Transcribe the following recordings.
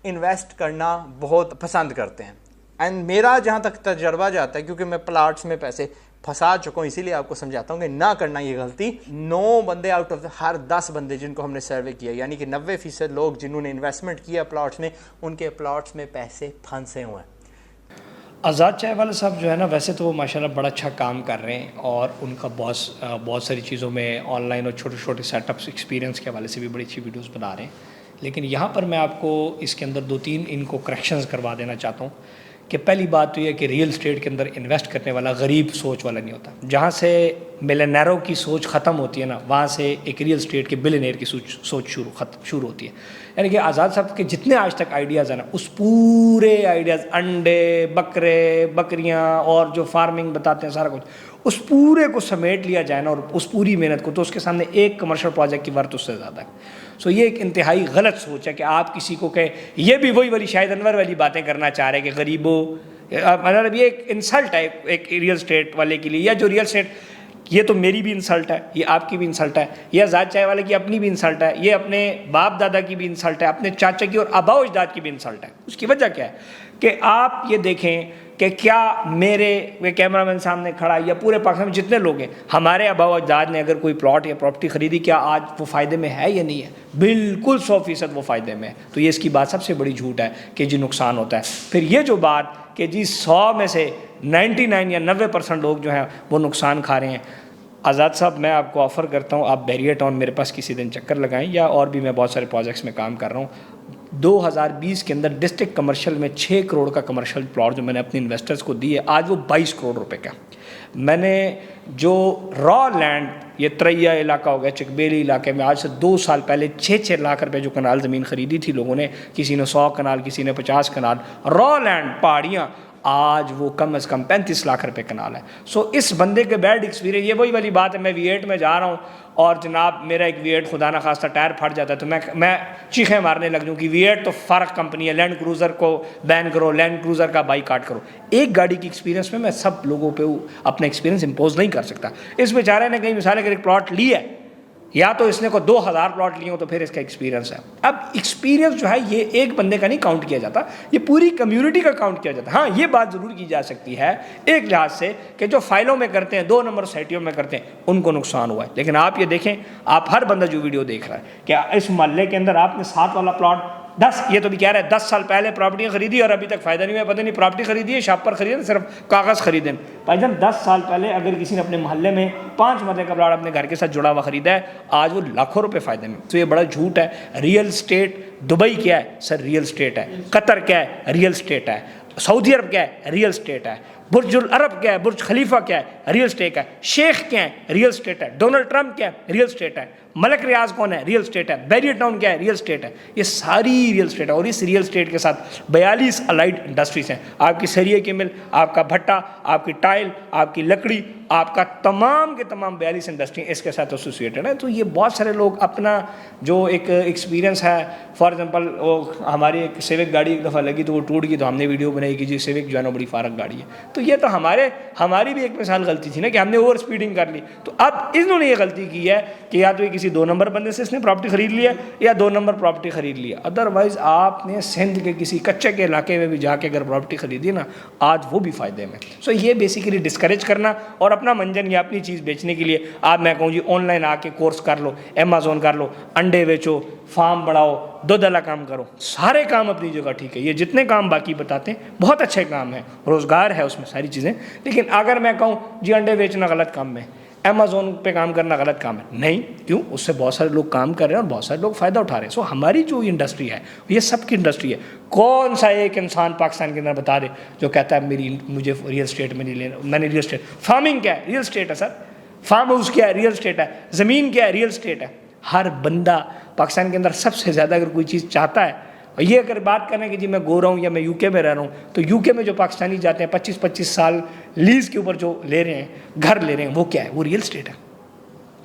Invest करना बहुत पसंद करते हैं। एंड मेरा जहाँ तक तजर्बा जाता है, क्योंकि मैं प्लाट्स में पैसे फंसा चुका हूँ, इसीलिए आपको समझाता हूँ कि ना करना ये गलती। 9 बंदे आउट ऑफ हर 10 बंदे जिनको हमने सर्वे किया, यानी कि 90% लोग जिन्होंने इन्वेस्टमेंट किया प्लाट्स में, उनके प्लाट्स में पैसे फंसे हुए हैं। आज़ाद चाय वाले साहब जो है ना, वैसे तो वो माशाल्लाह बड़ा अच्छा काम कर रहे हैं और उनका बहुत सारी चीज़ों में ऑनलाइन और छोटे छोटे सेटअप्स एक्सपीरियंस के हवाले से भी बड़ी अच्छी वीडियोस बना रहे हैं। लेकिन यहाँ पर मैं आपको इसके अंदर 2-3 इनको करेक्शंस करवा देना चाहता हूँ कि पहली बात तो ये कि रियल एस्टेट के अंदर इन्वेस्ट करने वाला गरीब सोच वाला नहीं होता। जहाँ से मिलियनेरों की सोच ख़त्म होती है ना, वहाँ से एक रियल एस्टेट के बिलियनेयर की सोच शुरू होती है। यानी कि आज़ाद साहब के जितने आज तक आइडियाज़ हैं ना, उस पूरे आइडियाज़, अंडे, बकरे, बकरियाँ और जो फार्मिंग बताते हैं सारा कुछ, उस पूरे को समेट लिया जाए ना और उस पूरी मेहनत को, तो उसके सामने एक कमर्शियल प्रोजेक्ट की वर्थ उससे ज़्यादा है। सो ये एक इंतहाई गलत सोच है कि आप किसी को कहें, ये भी वही वाली शाहिद अनवर वाली बातें करना चाह रहे हैं कि गरीबों, मतलब ये एक इंसल्ट है एक रियल एस्टेट वाले के लिए। या जो रियल एस्टेट, ये तो मेरी भी इंसल्ट है, ये आपकी भी इंसल्ट है, ये आज़ाद चाय वाले की अपनी भी इंसल्ट है, ये अपने बाप दादा की भी इंसल्ट है, अपने चाचा की और आबा अजदाद की भी इंसल्ट है। उसकी वजह क्या है कि आप ये देखें कि क्या मेरे कैमरामैन सामने खड़ा या पूरे पाकिस्तान में जितने लोग हैं, हमारे आबा अजदाद ने अगर कोई प्लॉट या प्रॉपर्टी ख़रीदी, क्या आज वो फ़ायदे में है या नहीं है? बिल्कुल 100% वो फ़ायदे में है। तो ये इसकी बात सबसे बड़ी झूठ है कि जी नुकसान होता है। फिर ये जो बात कि जी 100 में से 99 या 90% लोग जो हैं वो नुकसान खा रहे हैं, आज़ाद साहब मैं आपको ऑफ़र करता हूँ, आप बैरियर टाउन मेरे पास किसी दिन चक्कर लगाएं, या और भी मैं बहुत सारे प्रोजेक्ट्स में काम कर रहा हूँ। 2020 के अंदर डिस्ट्रिक्ट कमर्शियल में 6 करोड़ का कमर्शियल प्लॉट जो मैंने अपने इन्वेस्टर्स को दिए, आज वो 22 करोड़ रुपए का। मैंने जो रॉ लैंड, ये तरैया इलाका हो गया, चिकबेली इलाके में, आज से 2 साल पहले 6-6 लाख रुपए जो कनाल ज़मीन ख़रीदी थी लोगों ने, किसी ने 100 कनाल, किसी ने 50 कनाल रॉ लैंड, पहाड़ियाँ, आज वो कम से कम 35 लाख रुपए कनाल है। सो इस बंदे के बैड एक्सपीरियंस, ये वही वाली बात है, मैं V8 में जा रहा हूँ और जनाब मेरा एक V8 खुदा ना खास्ता टायर फट जाता है तो मैं चीखें मारने लग जाऊँ कि V8 तो फ़र्क कंपनी है, लैंड क्रूज़र को बैन करो, लैंड क्रूज़र का बाईकाट करो। एक गाड़ी की एक्सपीरियंस में मैं सब लोगों पे अपना एक्सपीरियंस इम्पोज नहीं कर सकता। इस बेचारे ने कहीं मिसाल अगर एक प्लॉट ली है, या तो इसने को 2000 प्लॉट लिए हो तो फिर इसका एक्सपीरियंस है। अब एक्सपीरियंस जो है ये एक बंदे का नहीं काउंट किया जाता, ये पूरी कम्युनिटी का काउंट किया जाता है। हाँ, ये बात ज़रूर की जा सकती है एक लिहाज से कि जो फाइलों में करते हैं, 2 नंबर सोसाइटियों में करते हैं, उनको नुकसान हुआ है। लेकिन आप ये देखें, आप हर बंदा जो वीडियो देख रहा है, क्या इस मोहल्ले के अंदर आपने 7 वाला प्लॉट 10, ये तो भी कह रहा है 10 साल पहले प्रॉपर्टियाँ खरीदी और अभी तक फ़ायदा नहीं हुआ, पता नहीं प्रॉपर्टी खरीदी है, शॉप पर खरीदे, सिर्फ कागज़ खरीदे। भाईजान 10 साल पहले अगर किसी ने अपने मोहल्ले में 5 मरले का प्लॉट अपने घर के साथ जुड़ा हुआ खरीदा है, आज वो लाखों रुपए फ़ायदे में। तो ये बड़ा झूठ है। रियल एस्टेट, दुबई क्या है सर? रियल एस्टेट है। कतर क्या है? रियल एस्टेट है। सऊदी अरब क्या है? रियल एस्टेट है। बुर्जुल अरब क्या है? बुर्ज खलीफा क्या है? रियल एस्टेट है। शेख क्या है? रियल एस्टेट है। डोनाल्ड ट्रंप क्या है? रियल एस्टेट है। मलक रियाज कौन है? रियल एस्टेट है। बैरियर टाउन क्या है? रियल एस्टेट है। ये सारी रियल एस्टेट है और इस रियल एस्टेट के साथ 42 अलाइड इंडस्ट्रीज हैं। आपकी सरिये की मिल, आपका भट्टा, आपकी टाइल, आपकी लकड़ी, आपका तमाम के तमाम 42 इंडस्ट्री इसके साथ एसोसिएटेड है। तो ये बहुत सारे लोग अपना जो एक एक्सपीरियंस है, फॉर एग्जांपल वो हमारी एक सिविक गाड़ी एक दफ़ा लगी तो वो टूट गई, तो हमने वीडियो बनाई कि जी सिविक जो है ना बड़ी फारक गाड़ी है। तो ये तो हमारी भी एक मिसाल गलती थी ना कि हमने ओवर स्पीडिंग कर ली। तो अब इन्होंने ये गलती की है कि या तो ये किसी 2 नंबर बंदे से इसने प्रॉपर्टी खरीद लिया या 2 नंबर प्रॉपर्टी खरीद लिया। अदरवाइज आपने सिंध के किसी कच्चे के इलाके में भी जाके अगर प्रॉपर्टी खरीदी ना, आज वो भी फ़ायदे में। सो ये बेसिकली डिस्करेज करना और अपना मंजन या अपनी चीज़ बेचने के लिए आप, मैं कहूँ जी, ऑनलाइन आके कोर्स कर लो, अमेज़ॉन कर लो, अंडे बेचो, फार्म बढ़ाओ, दूध वाला काम करो, सारे काम अपनी जगह ठीक है। ये जितने काम बाकी बताते हैं बहुत अच्छे काम है, रोज़गार है उसमें सारी चीज़ें। लेकिन अगर मैं कहूँ जी अंडे बेचना गलत काम है, अमेज़ॉन पे काम करना गलत काम है, नहीं, क्यों? उससे बहुत सारे लोग काम कर रहे हैं और बहुत सारे लोग फ़ायदा उठा रहे हैं। सो हमारी जो इंडस्ट्री है ये सबकी इंडस्ट्री है। कौन सा एक इंसान पाकिस्तान के अंदर बता दे जो कहता है मुझे रियल एस्टेट में नहीं लेना, मैंने रियल एस्टेट, फार्मिंग क्या है? रियल एस्टेट है सर। फार्म हाउस क्या है? रियल एस्टेट है। ज़मीन क्या है? रियल एस्टेट है। हर बंदा पाकिस्तान के अंदर सबसे ज़्यादा अगर कोई चीज़ चाहता है, और ये अगर बात करें कि जी मैं गोरा हूँ या मैं यूके में रह रहा हूँ, तो यूके में जो पाकिस्तानी जाते हैं 25-25 साल लीज़ के ऊपर जो ले रहे हैं, घर ले रहे हैं, वो क्या है? वो रियल एस्टेट है।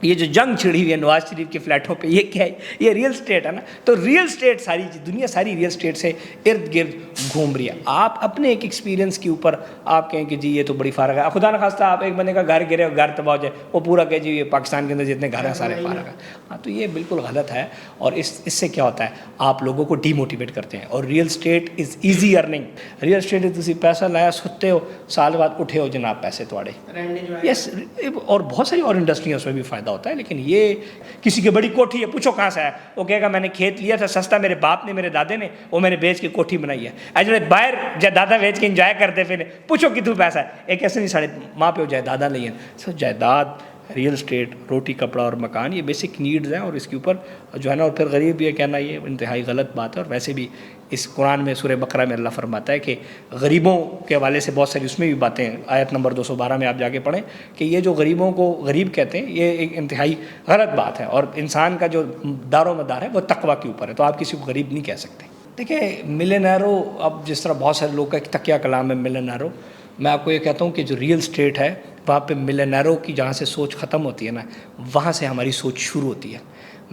ये जो जंग छिड़ी हुई है नवाज शरीफ के फ्लैटों पे, ये क्या है? ये रियल स्टेट है ना। तो रियल स्टेट सारी दुनिया सारी रियल स्टेट से इर्द गिर्द घूम रही है। आप अपने एक एक्सपीरियंस के ऊपर आप कहें कि जी ये तो बड़ी फ़र्क है, खुदा न खास्ता आप एक बंदे का घर गिरे और घर तबाह हो जाए, वो पूरा कहे जी ये पाकिस्तान के अंदर जितने घर हैं सारे फ़र्क है। हाँ, तो ये बिल्कुल गलत है। और इससे क्या होता है, आप लोगों को डीमोटिवेट करते हैं। और real estate is easy earning. Real estate तुम पैसा लाया, सुते हो, साल बाद उठे हो जनाब पैसे थोड़े। यस, और बहुत सारी और इंडस्ट्रियाँ उसमें भी फ़ायदा होता है। लेकिन ये किसी की बड़ी कोठी है, पूछो कहाँ से है, वो कहेगा मैंने खेत लिया था सस्ता, मेरे बाप ने मेरे दादे ने, वो मैंने बेच के कोठी बनाई है। अजय बाहर जायदादा बेच के इंजॉय करते फिर पूछो कि तू पैसा है। एक ऐसे नहीं साढ़े माँ प्यो जायदादा नहीं है। सो जायदाद, रियल स्टेट, रोटी कपड़ा और मकान, ये बेसिक नीड्स हैं। और इसके ऊपर जो है ना, और फिर गरीब ये कहना ये इंतहाई गलत बात है। और वैसे भी इस कुरान में सूरह बकरा में अल्लाह फरमाता है कि गरीबों के हवाले से बहुत सारी उसमें भी बातें हैं। आयत नंबर 212 में आप जाके पढ़ें कि ये जो गरीबों को गरीब कहते हैं, ये एक इंतहाई गलत बात है। और इंसान का जो दारो मदार है वो तकवा के ऊपर है। तो आप किसी को गरीब नहीं कह सकते। देखिए मिलियनेरो, अब जिस तरह बहुत सारे लोग का एक तकिया कलाम है मिलियनेरो, मैं आपको ये कहता हूँ कि जो रियल स्टेट है वहाँ पे मिलियनेरो की जहाँ से सोच ख़त्म होती है ना, वहाँ से हमारी सोच शुरू होती है।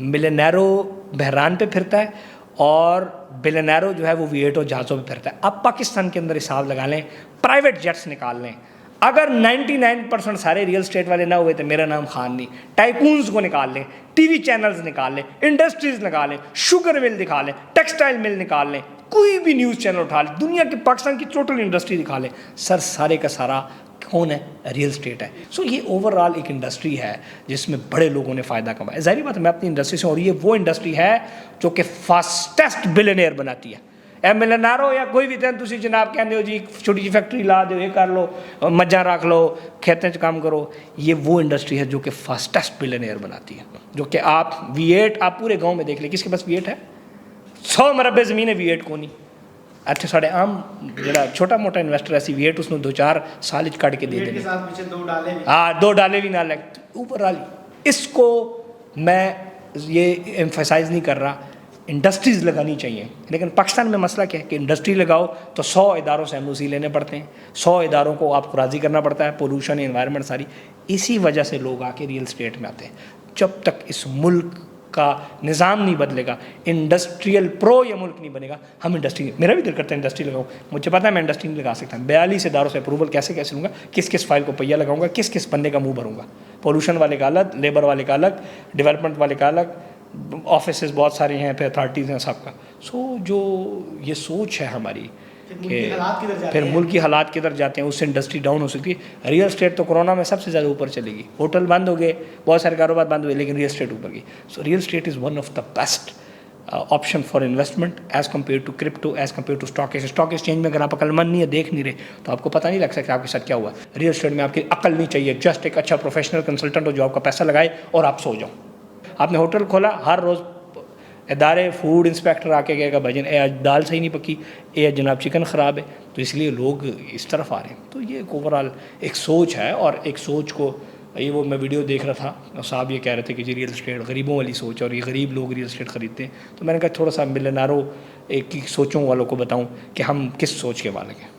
मिलियनेरो बहरान पे फिरता है और बिलियनेरो जो है वो V8 और जहाज़ों पे फिरता है। अब पाकिस्तान के अंदर हिसाब लगा लें, प्राइवेट जेट्स निकाल लें, अगर 99% सारे रियल स्टेट वाले ना हुए तो मेरा नाम खान नहीं। टाइकून्स को निकाल लें, टीवी चैनल्स निकाल लें, इंडस्ट्रीज़ निकाल लें, शुगर मिल निकाल लें, टेक्सटाइल मिल निकाल लें, कोई भी न्यूज़ चैनल उठा लें, दुनिया की पाकिस्तान की टोटल इंडस्ट्री दिखा लें, सर सारे का सारा कौन है? रियल स्टेट है। सो ये ओवरऑल एक इंडस्ट्री है जिसमें बड़े लोगों ने फ़ायदा कमाया। ज़ाहिर बात है मैं अपनी इंडस्ट्री से, और ये वो इंडस्ट्री है जो कि फास्टेस्ट बिलियनियर बनाती है। ए मिलियनेरो या कोई भी दिन तुम जनाब कहते हो जी छोटी सी फैक्ट्री ला दो, ये कर लो, मज्जा रख लो, खेतों काम करो, ये वो इंडस्ट्री है जो कि फास्टेस्ट बिलियनियर बनाती है। जो कि आप V8 आप पूरे गाँव में देख लें, किसके पास V8 है? 100 मरबे ज़मीन है V8 को नहीं। अच्छा साढ़े आम जरा छोटा मोटा इन्वेस्टर ऐसी V8 उसने 2-4 साल कट के दे देने, हाँ 2 डाले भी ना लग ऊपर वाली। इसको मैं ये एम्फेसाइज नहीं कर रहा, इंडस्ट्रीज़ लगानी चाहिए। लेकिन पाकिस्तान में मसला क्या है कि इंडस्ट्री लगाओ तो 100 इदारों से MOC लेने पड़ते हैं, 100 इदारों को आपको राज़ी करना पड़ता है, पोल्यूशन एनवायरनमेंट सारी। इसी वजह से लोग आके रियल स्टेट में आते हैं। जब तक इस मुल्क का निज़ाम नहीं बदलेगा, इंडस्ट्रियल प्रो ये मुल्क नहीं बनेगा, हम इंडस्ट्री, मेरा भी दिल करता है इंडस्ट्री लगाऊं, मुझे पता है मैं इंडस्ट्री नहीं लगा सकता। 42 इदारों से अप्रूवल कैसे लूँगा, किस किस फाइल को पहिया लगाऊंगा, किस किस बंदे का मुंह भरूंगा, पोल्यूशन वाले का अलग, लेबर वाले का अलग, डेवलपमेंट वाले का अलग, ऑफिस बहुत सारे हैं, फिर अथॉरिटीज़ हैं सबका। सो जो ये सोच है हमारी कि फिर मुल्क की हालात किधर जाते हैं, उससे इंडस्ट्री डाउन हो सकती है। रियल स्टेट तो कोरोना में सबसे ज़्यादा ऊपर चलेगी, होटल बंद हो गए, बहुत सारे कारोबार बंद हुए, लेकिन रियल स्टेट ऊपर गई। So real estate is one of the best option for investment as compare to crypto, as compare to stock exchange. Stock exchange में अगर आप अक्लमंद नहीं है, देख नहीं रहे, तो आपको पता नहीं लग सकता आपके साथ क्या हुआ। रियल स्टेट में आपकी अकल नहीं चाहिए, जस्ट एक अच्छा प्रोफेशनल कंसल्टेंट हो जो आपका पैसा लगाए और आप सो जाओ। आपने होटल खोला, हर रोज़ इदारे फूड इंस्पेक्टर आके कहेगा भजन ए आज दाल सही नहीं पकी, ए जनाब चिकन ख़राब है, तो इसलिए लोग इस तरफ आ रहे हैं। तो ये एक ओवरऑल एक सोच है, और एक सोच को ये वो मैं वीडियो देख रहा था और साहब ये कह रहे थे कि जी रियल स्टेट गरीबों वाली सोच, और ये गरीब लोग रियल स्टेट ख़रीदते हैं। तो मैंने कहा थोड़ा सा मिलियनेरों एक सोचों वालों को बताऊँ कि हम किस सोच के वाले हैं।